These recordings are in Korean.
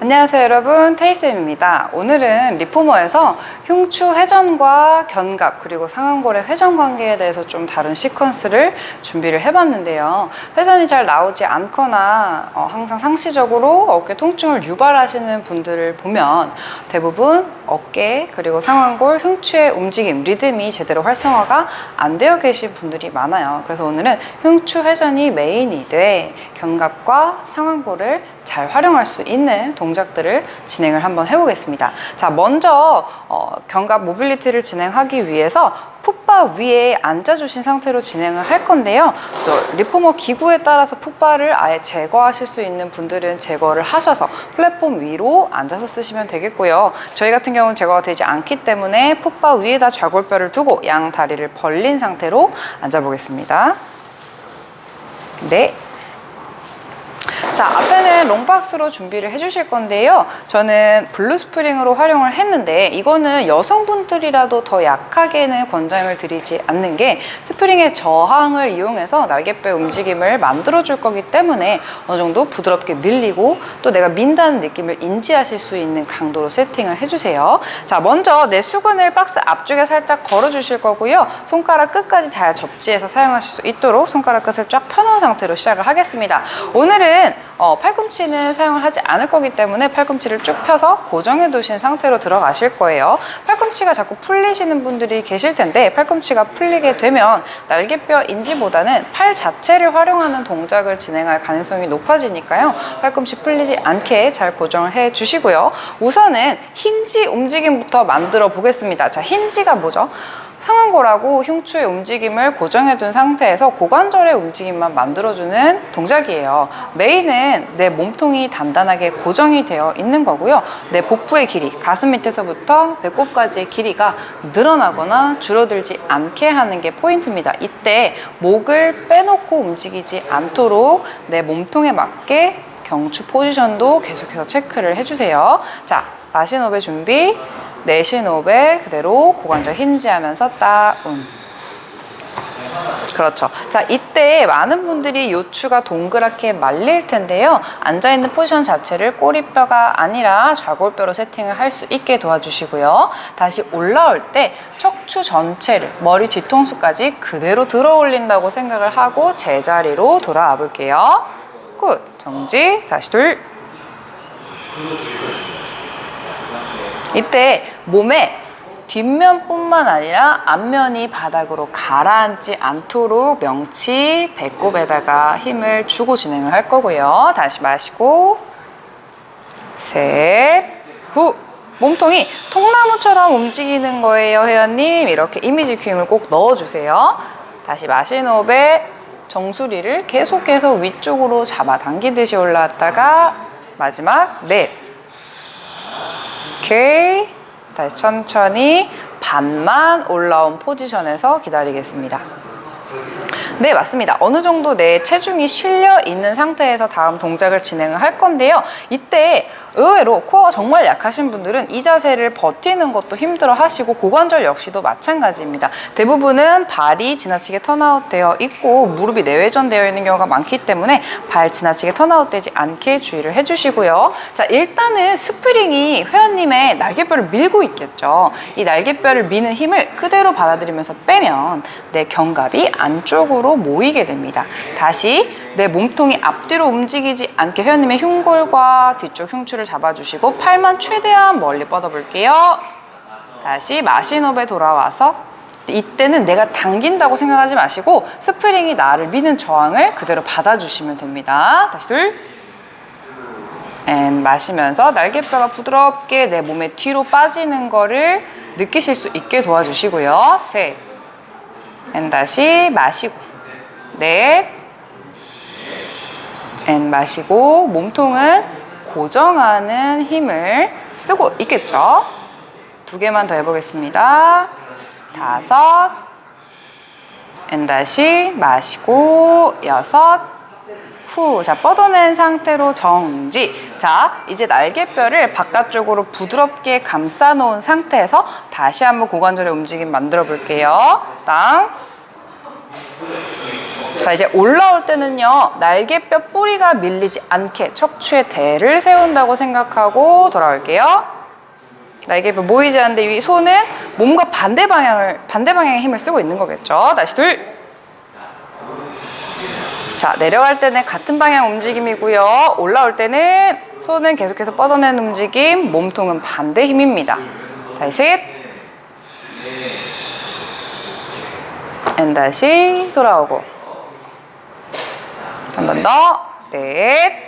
안녕하세요 여러분, 테이쌤입니다. 오늘은 리포머에서 흉추 회전과 견갑 그리고 상완골의 회전 관계에 대해서 좀 다룬 시퀀스를 준비를 해봤는데요. 회전이 잘 나오지 않거나 항상 상시적으로 어깨 통증을 유발하시는 분들을 보면 대부분 어깨 그리고 상완골 흉추의 움직임, 리듬이 제대로 활성화가 안 되어 계신 분들이 많아요. 그래서 오늘은 흉추 회전이 메인이 돼 견갑과 상완골을 잘 활용할 수 있는 동작들을 진행을 한번 해보겠습니다. 자, 먼저 견갑 모빌리티를 진행하기 위해서 풋바 위에 앉아주신 상태로 진행을 할 건데요. 또 리포머 기구에 따라서 풋바를 아예 제거하실 수 있는 분들은 제거를 하셔서 플랫폼 위로 앉아서 쓰시면 되겠고요. 저희 같은 경우는 제거가 되지 않기 때문에 풋바 위에다 좌골뼈를 두고 양 다리를 벌린 상태로 앉아보겠습니다. 네. 자, 앞에는 롱박스로 준비를 해주실 건데요. 저는 블루 스프링으로 활용을 했는데 이거는 여성분들이라도 더 약하게는 권장을 드리지 않는 게 스프링의 저항을 이용해서 날개뼈 움직임을 만들어 줄 거기 때문에 어느 정도 부드럽게 밀리고 또 내가 민다는 느낌을 인지하실 수 있는 강도로 세팅을 해주세요. 자, 먼저 내 수근을 박스 앞쪽에 살짝 걸어 주실 거고요. 손가락 끝까지 잘 접지해서 사용하실 수 있도록 손가락 끝을 쫙 펴놓은 상태로 시작을 하겠습니다. 오늘은 팔꿈치는 사용을 하지 않을 거기 때문에 팔꿈치를 쭉 펴서 고정해 두신 상태로 들어가실 거예요. 팔꿈치가 자꾸 풀리시는 분들이 계실 텐데 팔꿈치가 풀리게 되면 날개뼈 인지보다는 팔 자체를 활용하는 동작을 진행할 가능성이 높아지니까요. 팔꿈치 풀리지 않게 잘 고정을 해 주시고요. 우선은 힌지 움직임부터 만들어 보겠습니다. 자, 힌지가 뭐죠? 상완골하고 흉추의 움직임을 고정해둔 상태에서 고관절의 움직임만 만들어주는 동작이에요. 메인은 내 몸통이 단단하게 고정이 되어 있는 거고요. 내 복부의 길이, 가슴 밑에서부터 배꼽까지의 길이가 늘어나거나 줄어들지 않게 하는 게 포인트입니다. 이때 목을 빼놓고 움직이지 않도록 내 몸통에 맞게 경추 포지션도 계속해서 체크를 해주세요. 자, 마신 호흡의 준비. 내쉬는 호흡에 그대로 고관절 힌지하면서 다운. 그렇죠. 자, 이때 많은 분들이 요추가 동그랗게 말릴 텐데요. 앉아있는 포지션 자체를 꼬리뼈가 아니라 좌골뼈로 세팅을 할 수 있게 도와주시고요. 다시 올라올 때 척추 전체를 머리 뒤통수까지 그대로 들어 올린다고 생각을 하고 제자리로 돌아와 볼게요. 굿. 정지. 다시 둘. 이때 몸의 뒷면뿐만 아니라 앞면이 바닥으로 가라앉지 않도록 명치, 배꼽에다가 힘을 주고 진행을 할 거고요. 다시 마시고 셋, 후. 몸통이 통나무처럼 움직이는 거예요, 회원님. 이렇게 이미지 큐잉을 꼭 넣어주세요. 다시 마시는 호흡에 정수리를 계속해서 위쪽으로 잡아당기듯이 올라왔다가 마지막 넷. 오케이. 다시 천천히 반만 올라온 포지션에서 기다리겠습니다. 네, 맞습니다. 어느 정도 내 체중이 실려 있는 상태에서 다음 동작을 진행을 할 건데요. 이때 의외로 코어가 정말 약하신 분들은 이 자세를 버티는 것도 힘들어 하시고 고관절 역시도 마찬가지입니다. 대부분은 발이 지나치게 턴아웃 되어 있고 무릎이 내외전 되어 있는 경우가 많기 때문에 발 지나치게 턴아웃 되지 않게 주의를 해주시고요. 자, 일단은 스프링이 회원님의 날개뼈를 밀고 있겠죠. 이 날개뼈를 미는 힘을 그대로 받아들이면서 빼면 내 견갑이 안쪽으로 모이게 됩니다. 다시 내 몸통이 앞뒤로 움직이지 않게 회원님의 흉골과 뒤쪽 흉추를 잡아주시고 팔만 최대한 멀리 뻗어볼게요. 다시 마신 호흡에 돌아와서 이때는 내가 당긴다고 생각하지 마시고 스프링이 나를 미는 저항을 그대로 받아주시면 됩니다. 다시 둘. 앤 마시면서 날개뼈가 부드럽게 내 몸의 뒤로 빠지는 거를 느끼실 수 있게 도와주시고요. 셋. 앤 다시 마시고 넷. 앤 마시고 몸통은 고정하는 힘을 쓰고 있겠죠. 두 개만 더 해보겠습니다. 다섯. 앤 다시 마시고 여섯. 후. 자, 뻗어낸 상태로 정지. 자, 이제 날개뼈를 바깥쪽으로 부드럽게 감싸 놓은 상태에서 다시 한번 고관절의 움직임 만들어 볼게요. 땅. 자, 이제 올라올 때는요, 날개뼈 뿌리가 밀리지 않게 척추에 대를 세운다고 생각하고 돌아올게요. 날개뼈 모이지 않는데 이 손은 몸과 반대 방향의 힘을 쓰고 있는 거겠죠. 다시 둘. 자, 내려갈 때는 같은 방향 움직임이고요. 올라올 때는 손은 계속해서 뻗어내는 움직임, 몸통은 반대 힘입니다. 다시 셋. 다시 돌아오고. 한 번 더. 넷.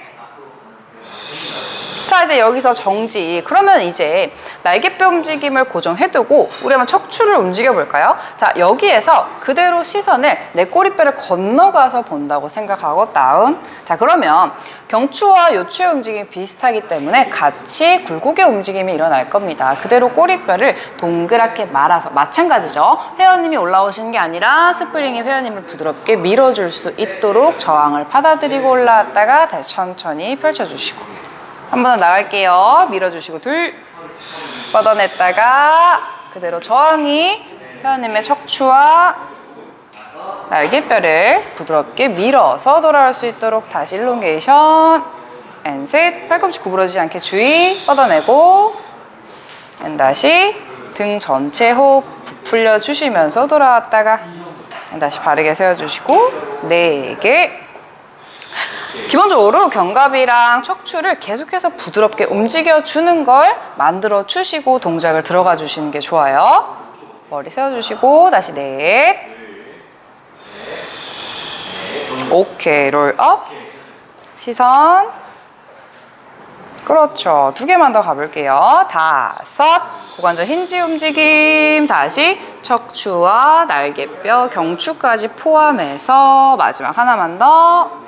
자, 이제 여기서 정지. 그러면 이제 날개뼈 움직임을 고정해두고 우리 한번 척추를 움직여 볼까요? 자, 여기에서 그대로 시선을 내 꼬리뼈를 건너가서 본다고 생각하고 다운. 자, 그러면 경추와 요추의 움직임이 비슷하기 때문에 같이 굴곡의 움직임이 일어날 겁니다. 그대로 꼬리뼈를 동그랗게 말아서, 마찬가지죠. 회원님이 올라오시는 게 아니라 스프링이 회원님을 부드럽게 밀어줄 수 있도록 저항을 받아들이고 올라왔다가 다시 천천히 펼쳐주시고. 한 번 더 나갈게요. 밀어주시고 둘. 뻗어냈다가 그대로 저항이 회원님의 척추와 날개뼈를 부드럽게 밀어서 돌아올 수 있도록 다시 일롱게이션. 셋. 팔꿈치 구부러지지 않게 주의. 뻗어내고. 다시 등 전체 호흡 부풀려 주시면서 돌아왔다가 다시 바르게 세워주시고 4개. 기본적으로 견갑이랑 척추를 계속해서 부드럽게 움직여주는 걸 만들어 주시고 동작을 들어가 주시는 게 좋아요. 머리 세워주시고 다시 넷. 오케이. 롤업. 시선. 그렇죠. 2개만 더 가볼게요. 5. 고관절 힌지 움직임. 다시 척추와 날개뼈, 경추까지 포함해서 마지막 하나만 더.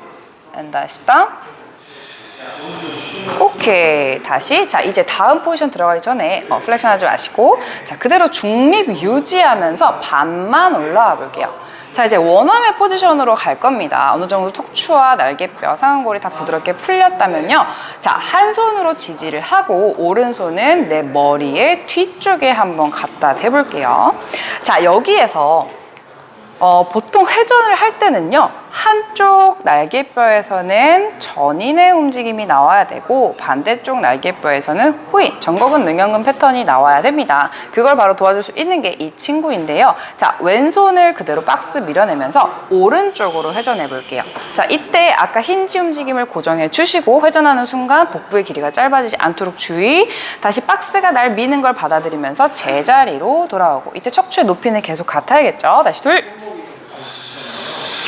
다시 다운. 오케이. 다시. 자, 이제 다음 포지션 들어가기 전에 플렉션 하지 마시고, 자, 그대로 중립 유지하면서 반만 올라와 볼게요. 자, 이제 원암의 포지션으로 갈 겁니다. 어느 정도 척추와 날개뼈, 상완골이 다 부드럽게 풀렸다면요. 자, 한 손으로 지지를 하고 오른손은 내 머리의 뒤쪽에 한번 갖다 대볼게요. 자, 여기에서 보통 회전을 할 때는요, 한쪽 날개뼈에서는 전인의 움직임이 나와야 되고 반대쪽 날개뼈에서는 후인, 정거근 능형근 패턴이 나와야 됩니다. 그걸 바로 도와줄 수 있는 게 이 친구인데요. 자, 왼손을 그대로 박스 밀어내면서 오른쪽으로 회전해 볼게요. 자, 이때 아까 힌지 움직임을 고정해 주시고 회전하는 순간 복부의 길이가 짧아지지 않도록 주의. 다시 박스가 날 미는 걸 받아들이면서 제자리로 돌아오고, 이때 척추의 높이는 계속 같아야겠죠. 다시 둘.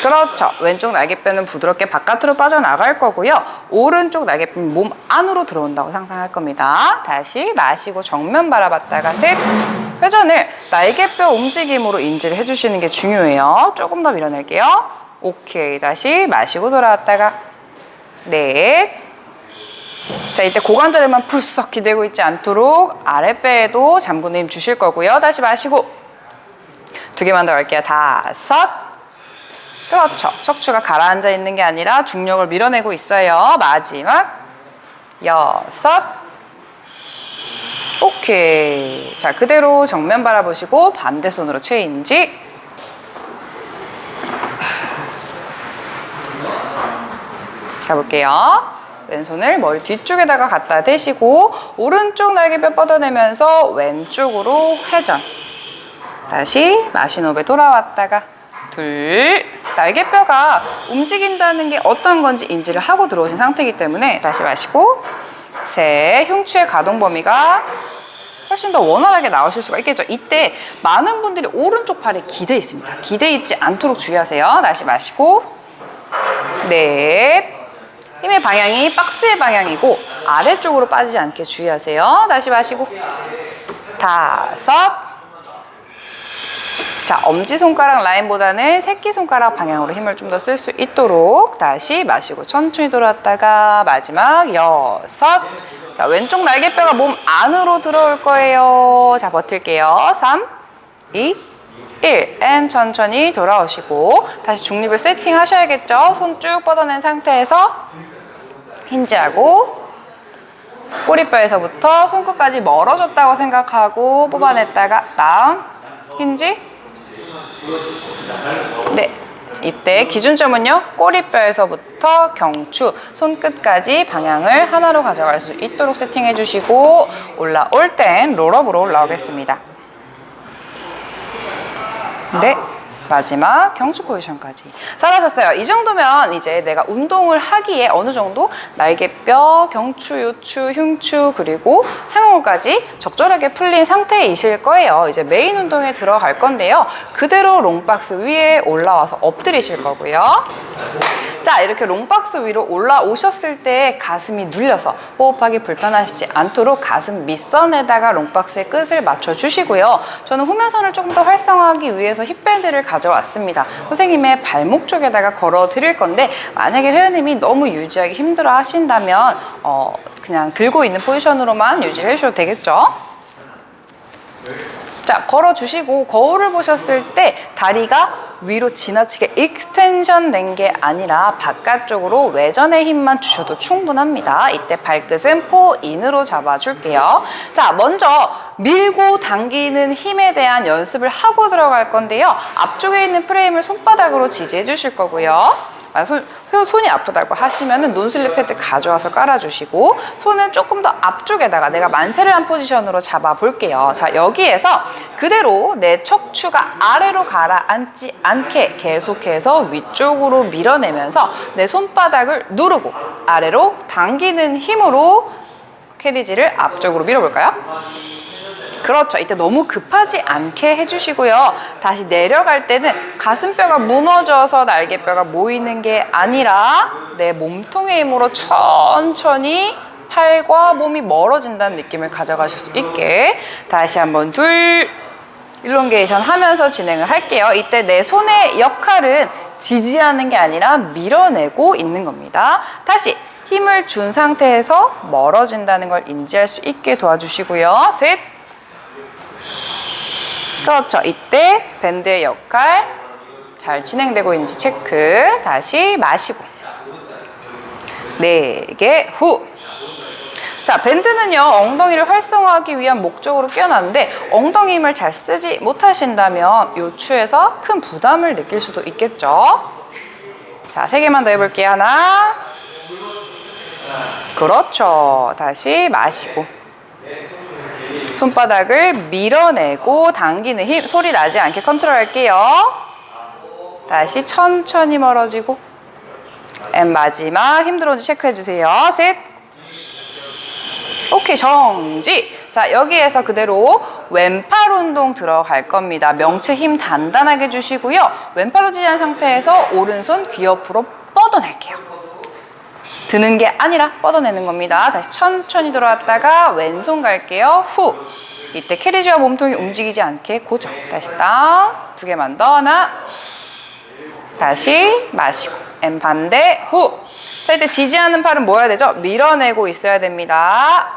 그렇죠. 왼쪽 날개뼈는 부드럽게 바깥으로 빠져나갈 거고요. 오른쪽 날개뼈는 몸 안으로 들어온다고 상상할 겁니다. 다시 마시고 정면 바라봤다가 셋. 회전을 날개뼈 움직임으로 인지를 해주시는 게 중요해요. 조금 더 밀어낼게요. 오케이. 다시 마시고 돌아왔다가 넷. 자, 이때 고관절에만 풀썩 기대고 있지 않도록 아랫배에도 잠그는 힘 주실 거고요. 다시 마시고 2개만 더 갈게요. 5. 그렇죠. 척추가 가라앉아 있는 게 아니라 중력을 밀어내고 있어요. 마지막 6. 오케이. 자, 그대로 정면 바라보시고 반대 손으로 체인지. 가볼게요. 왼손을 머리 뒤쪽에다가 갖다 대시고 오른쪽 날개뼈 뻗어내면서 왼쪽으로 회전. 다시 마신 호흡에 돌아왔다가 둘. 날개뼈가 움직인다는 게 어떤 건지 인지를 하고 들어오신 상태이기 때문에 다시 마시고 셋. 흉추의 가동 범위가 훨씬 더 원활하게 나오실 수가 있겠죠. 이때 많은 분들이 오른쪽 팔에 기대 있습니다. 기대 있지 않도록 주의하세요. 다시 마시고 넷. 힘의 방향이 박스의 방향이고 아래쪽으로 빠지지 않게 주의하세요. 다시 마시고 5. 자, 엄지손가락 라인보다는 새끼손가락 방향으로 힘을 좀 더 쓸 수 있도록 다시 마시고 천천히 돌아왔다가 마지막 6. 자, 왼쪽 날개뼈가 몸 안으로 들어올 거예요. 자, 버틸게요. 3, 2, 1. 천천히 돌아오시고 다시 중립을 세팅하셔야겠죠. 손 쭉 뻗어낸 상태에서 힌지하고 꼬리뼈에서부터 손끝까지 멀어졌다고 생각하고 뽑아냈다가 다운, 힌지. 네, 이때 기준점은요, 꼬리뼈에서부터 경추, 손끝까지 방향을 하나로 가져갈 수 있도록 세팅해 주시고 올라올 땐 롤업으로 올라오겠습니다. 네. 마지막 경추 포지션까지. 잘하셨어요. 이 정도면 이제 내가 운동을 하기에 어느 정도 날개뼈, 경추, 요추, 흉추, 그리고 상완골까지 적절하게 풀린 상태이실 거예요. 이제 메인 운동에 들어갈 건데요. 그대로 롱박스 위에 올라와서 엎드리실 거고요. 자, 이렇게 롱박스 위로 올라오셨을 때 가슴이 눌려서 호흡하기 불편하시지 않도록 가슴 밑선에다가 롱박스의 끝을 맞춰주시고요. 저는 후면선을 조금 더 활성화하기 위해서 힙밴드를 가져왔습니다. 선생님의 발목 쪽에다가 걸어 드릴 건데 만약에 회원님이 너무 유지하기 힘들어 하신다면 그냥 들고 있는 포지션으로만 유지를 해주셔도 되겠죠? 자, 걸어주시고 거울을 보셨을 때 다리가 위로 지나치게 익스텐션 된 게 아니라 바깥쪽으로 외전의 힘만 주셔도 충분합니다. 이때 발끝은 포인으로 잡아줄게요. 자, 먼저 밀고 당기는 힘에 대한 연습을 하고 들어갈 건데요. 앞쪽에 있는 프레임을 손바닥으로 지지해 주실 거고요. 손이 아프다고 하시면은 논슬립 패드 가져와서 깔아주시고 손은 조금 더 앞쪽에다가 내가 만세를 한 포지션으로 잡아볼게요. 자, 여기에서 그대로 내 척추가 아래로 가라앉지 않게 계속해서 위쪽으로 밀어내면서 내 손바닥을 누르고 아래로 당기는 힘으로 캐리지를 앞쪽으로 밀어볼까요? 그렇죠. 이때 너무 급하지 않게 해주시고요. 다시 내려갈 때는 가슴뼈가 무너져서 날개뼈가 모이는 게 아니라 내 몸통의 힘으로 천천히 팔과 몸이 멀어진다는 느낌을 가져가실 수 있게 다시 한번 둘 일롱게이션 하면서 진행을 할게요. 이때 내 손의 역할은 지지하는 게 아니라 밀어내고 있는 겁니다. 다시 힘을 준 상태에서 멀어진다는 걸 인지할 수 있게 도와주시고요. 셋. 그렇죠. 이때 밴드의 역할 잘 진행되고 있는지 체크. 다시 마시고 4개 후. 자, 밴드는요 엉덩이를 활성화하기 위한 목적으로 끼워놨는데 엉덩이 힘을 잘 쓰지 못하신다면 요추에서 큰 부담을 느낄 수도 있겠죠. 자, 3개만 더 해볼게요. 하나. 그렇죠. 다시 마시고 손바닥을 밀어내고 당기는 힘 소리 나지 않게 컨트롤할게요. 다시 천천히 멀어지고 마지막 힘들어온지 체크해주세요. 셋. 오케이, 정지. 자, 여기에서 그대로 왼팔 운동 들어갈 겁니다. 명치 힘 단단하게 주시고요. 왼팔로 지지한 상태에서 오른손 귀 옆으로 뻗어낼게요. 드는 게 아니라 뻗어내는 겁니다. 다시 천천히 돌아왔다가 왼손 갈게요. 후. 이때 캐리지와 몸통이 움직이지 않게 고정. 다시 딱 2개만 더. 하나. 다시 마시고 반대 후. 자, 이때 지지하는 팔은 뭐 해야 되죠? 밀어내고 있어야 됩니다.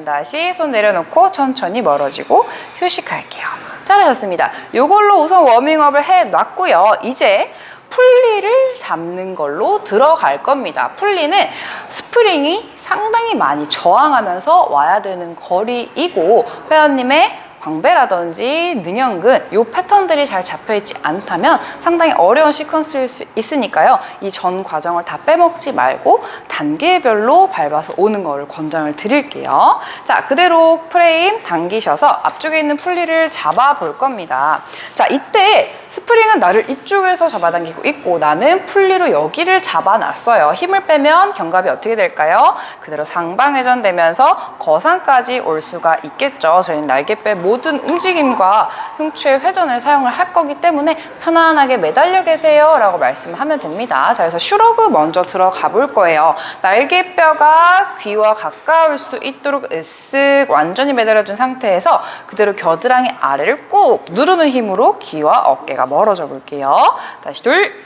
다시 손 내려놓고 천천히 멀어지고 휴식할게요. 잘하셨습니다. 이걸로 우선 워밍업을 해놨고요. 이제 풀리를 잡는 걸로 들어갈 겁니다. 풀리는 스프링이 상당히 많이 저항하면서 와야 되는 거리이고 회원님의 광배라든지 능형근 이 패턴들이 잘 잡혀있지 않다면 상당히 어려운 시퀀스일 수 있으니까요. 이 전 과정을 다 빼먹지 말고 단계별로 밟아서 오는 거를 권장을 드릴게요. 자, 그대로 프레임 당기셔서 앞쪽에 있는 풀리를 잡아 볼 겁니다. 자, 이때 스프링은 나를 이쪽에서 잡아당기고 있고 나는 풀리로 여기를 잡아놨어요. 힘을 빼면 견갑이 어떻게 될까요? 그대로 상방회전 되면서 거상까지 올 수가 있겠죠. 저희는 날개뼈 모든 움직임과 흉추의 회전을 사용을 할 거기 때문에 편안하게 매달려 계세요 라고 말씀하면 됩니다. 자, 그래서 슈러그 먼저 들어가 볼 거예요. 날개뼈가 귀와 가까울 수 있도록 으쓱 완전히 매달려준 상태에서 그대로 겨드랑이 아래를 꾹 누르는 힘으로 귀와 어깨가 멀어져 볼게요. 다시 둘.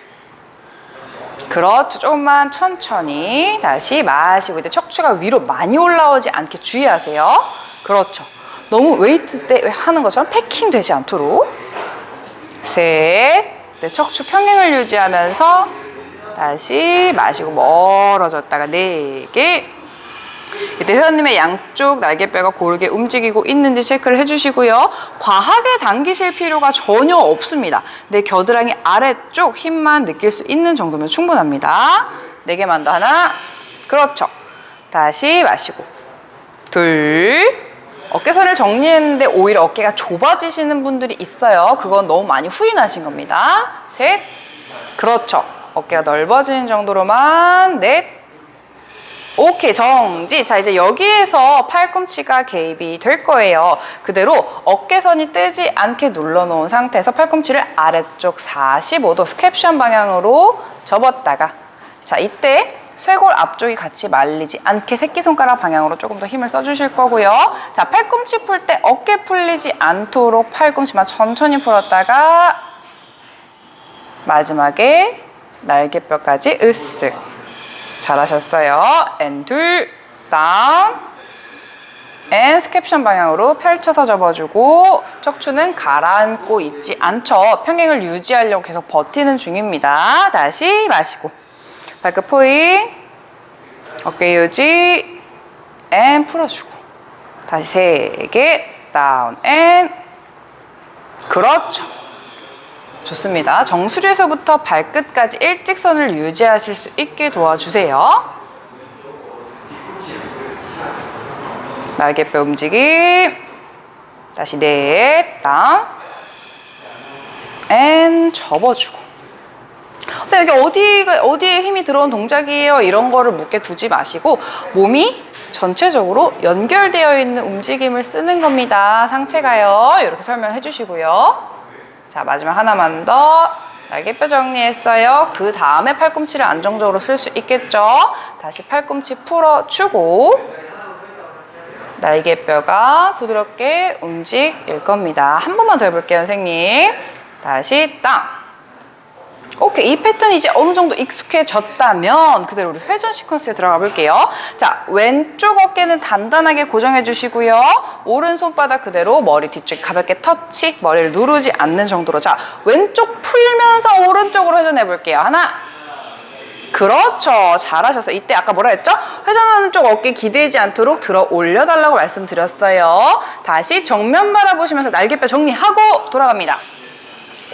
그렇죠. 조금만 천천히 다시 마시고 이때 척추가 위로 많이 올라오지 않게 주의하세요. 그렇죠. 너무 웨이트 때 하는 것처럼 패킹 되지 않도록. 셋. 네, 척추 평행을 유지하면서 다시 마시고 멀어졌다가 4개 이때 회원님의 양쪽 날개뼈가 고르게 움직이고 있는지 체크를 해주시고요. 과하게 당기실 필요가 전혀 없습니다. 내 겨드랑이 아래쪽 힘만 느낄 수 있는 정도면 충분합니다. 4개만 더. 하나, 그렇죠. 다시 마시고, 둘, 어깨선을 정리했는데 오히려 어깨가 좁아지시는 분들이 있어요. 그건 너무 많이 후인하신 겁니다. 셋, 그렇죠. 어깨가 넓어지는 정도로만. 넷, 오케이, 정지. 자, 이제 여기에서 팔꿈치가 개입이 될 거예요. 그대로 어깨선이 뜨지 않게 눌러놓은 상태에서 팔꿈치를 아래쪽 45도 스캡션 방향으로 접었다가, 자, 이때 쇄골 앞쪽이 같이 말리지 않게 새끼손가락 방향으로 조금 더 힘을 써주실 거고요. 자, 팔꿈치 풀 때 어깨 풀리지 않도록 팔꿈치만 천천히 풀었다가 마지막에 날개뼈까지 으쓱. 잘하셨어요. 앤 둘, 다운, 앤 스캡션 방향으로 펼쳐서 접어주고 척추는 가라앉고 있지 않죠. 평행을 유지하려고 계속 버티는 중입니다. 다시 마시고, 발끝 포잉, 어깨 유지, 앤 풀어주고, 다시 3개, 다운, 앤, 그렇죠. 좋습니다. 정수리에서부터 발끝까지 일직선을 유지하실 수 있게 도와주세요. 날개뼈 움직임. 다시 넷, 다운, 앤 접어주고. 선생님, 여기 어디에 힘이 들어온 동작이에요? 이런 거를 묻게 두지 마시고 몸이 전체적으로 연결되어 있는 움직임을 쓰는 겁니다. 상체가요. 이렇게 설명해 주시고요. 자, 마지막 하나만 더. 날개뼈 정리했어요. 그 다음에 팔꿈치를 안정적으로 쓸 수 있겠죠? 다시 팔꿈치 풀어주고 날개뼈가 부드럽게 움직일 겁니다. 한 번만 더 해볼게요, 선생님. 다시 땅. 오케이, 이 패턴이 이제 어느 정도 익숙해졌다면 그대로 우리 회전 시퀀스에 들어가 볼게요. 자, 왼쪽 어깨는 단단하게 고정해 주시고요. 오른손바닥 그대로 머리 뒤쪽에 가볍게 터치, 머리를 누르지 않는 정도로. 자, 왼쪽 풀면서 오른쪽으로 회전해 볼게요. 하나, 그렇죠. 잘하셨어요. 이때 아까 뭐라 했죠? 회전하는 쪽 어깨 기대지 않도록 들어 올려달라고 말씀드렸어요. 다시 정면 바라보시면서 날개뼈 정리하고 돌아갑니다.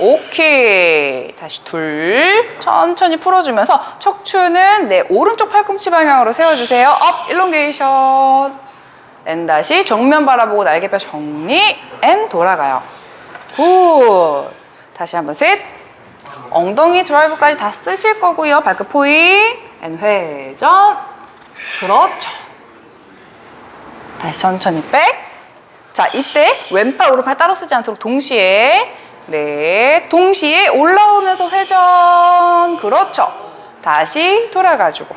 오케이. 다시 둘, 천천히 풀어주면서 척추는 내 오른쪽 팔꿈치 방향으로 세워주세요. 업, 일롱게이션. 앤 다시 정면 바라보고 날개뼈 정리. 앤 돌아가요. 굿. 다시 한번 셋. 엉덩이 드라이브까지 다 쓰실 거고요. 발끝 포잉. 앤 회전. 그렇죠. 다시 천천히 백. 자, 이때 왼팔 오른팔 따로 쓰지 않도록 동시에, 네, 동시에 올라오면서 회전. 그렇죠. 다시 돌아가지고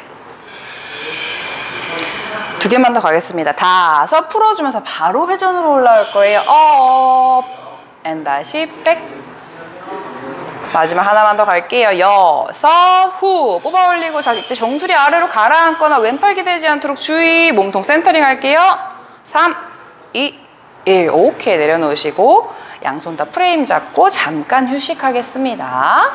2개만 더 가겠습니다. 5 풀어주면서 바로 회전으로 올라올 거예요. 업, 앤 다시 백. 마지막 하나만 더 갈게요. 6, 후 뽑아 올리고. 자, 이때 정수리 아래로 가라앉거나 왼팔 기대지 않도록 주의. 몸통 센터링 할게요. 3, 2, 1. 오케이, 내려놓으시고 양손 다 프레임 잡고 잠깐 휴식하겠습니다.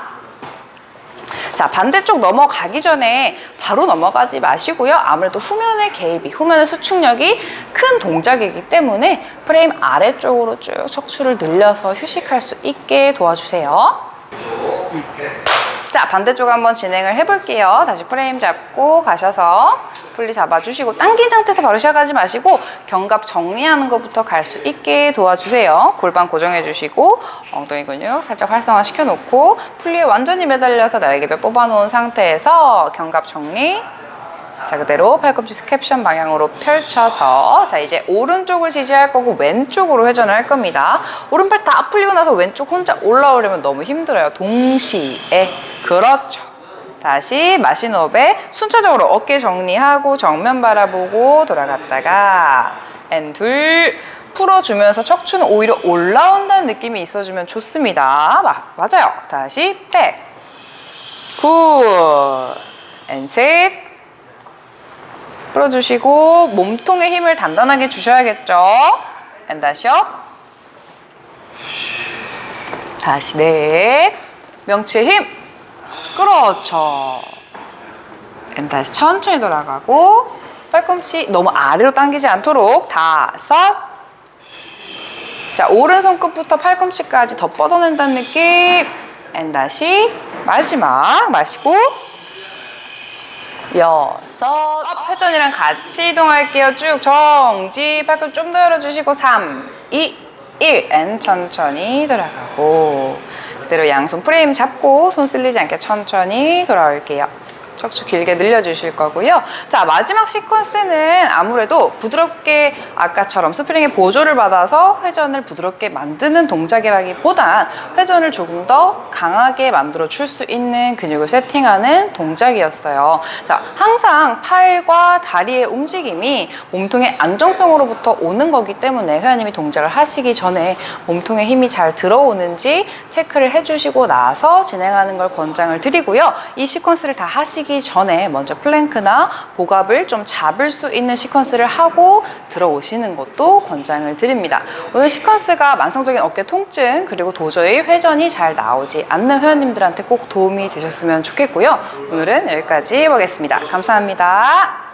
자, 반대쪽 넘어가기 전에 바로 넘어가지 마시고요. 아무래도 후면의 개입이, 후면의 수축력이 큰 동작이기 때문에 프레임 아래쪽으로 쭉 척추를 늘려서 휴식할 수 있게 도와주세요. 자, 반대쪽 한번 진행을 해볼게요. 다시 프레임 잡고 가셔서 풀리 잡아주시고, 당긴 상태에서 바로 시작하지 마시고 견갑 정리하는 것부터 갈 수 있게 도와주세요. 골반 고정해주시고 엉덩이 근육 살짝 활성화 시켜놓고 풀리에 완전히 매달려서 날개뼈 뽑아놓은 상태에서 견갑 정리. 자, 그대로 팔꿈치 스캡션 방향으로 펼쳐서, 자, 이제 오른쪽을 지지할 거고 왼쪽으로 회전을 할 겁니다. 오른팔 다 풀리고 나서 왼쪽 혼자 올라오려면 너무 힘들어요. 동시에. 그렇죠. 다시 마신 호흡에 순차적으로 어깨 정리하고 정면 바라보고 돌아갔다가 앤 둘 풀어주면서 척추는 오히려 올라온다는 느낌이 있어주면 좋습니다. 맞아요. 다시 백. 굿. 앤 셋. 풀어주시고 몸통에 힘을 단단하게 주셔야겠죠. 앤 다시 업. 다시 넷. 명치에 힘. 그렇죠. 앤 다시 천천히 돌아가고 팔꿈치 너무 아래로 당기지 않도록 5. 자, 오른손 끝부터 팔꿈치까지 더 뻗어낸다는 느낌. 앤 다시 마지막 마시고 6. 회전이랑 같이 이동할게요. 쭉 정지. 팔꿈치 좀 더 열어주시고 3, 2, 1. 앤 천천히 돌아가고 그대로 양손 프레임 잡고 손 쓸리지 않게 천천히 돌아올게요. 척추 길게 늘려주실 거고요. 자, 마지막 시퀀스는 아무래도 부드럽게 아까처럼 스프링의 보조를 받아서 회전을 부드럽게 만드는 동작이라기보단 회전을 조금 더 강하게 만들어 줄 수 있는 근육을 세팅하는 동작이었어요. 자, 항상 팔과 다리의 움직임이 몸통의 안정성으로부터 오는 거기 때문에 회원님이 동작을 하시기 전에 몸통에 힘이 잘 들어오는지 체크를 해주시고 나서 진행하는 걸 권장을 드리고요. 이 시퀀스를 다 하시기 전에 먼저 플랭크나 복압을 좀 잡을 수 있는 시퀀스를 하고 들어오시는 것도 권장을 드립니다. 오늘 시퀀스가 만성적인 어깨 통증 그리고 도저히 회전이 잘 나오지 않는 회원님들한테 꼭 도움이 되셨으면 좋겠고요. 오늘은 여기까지 해보겠습니다. 감사합니다.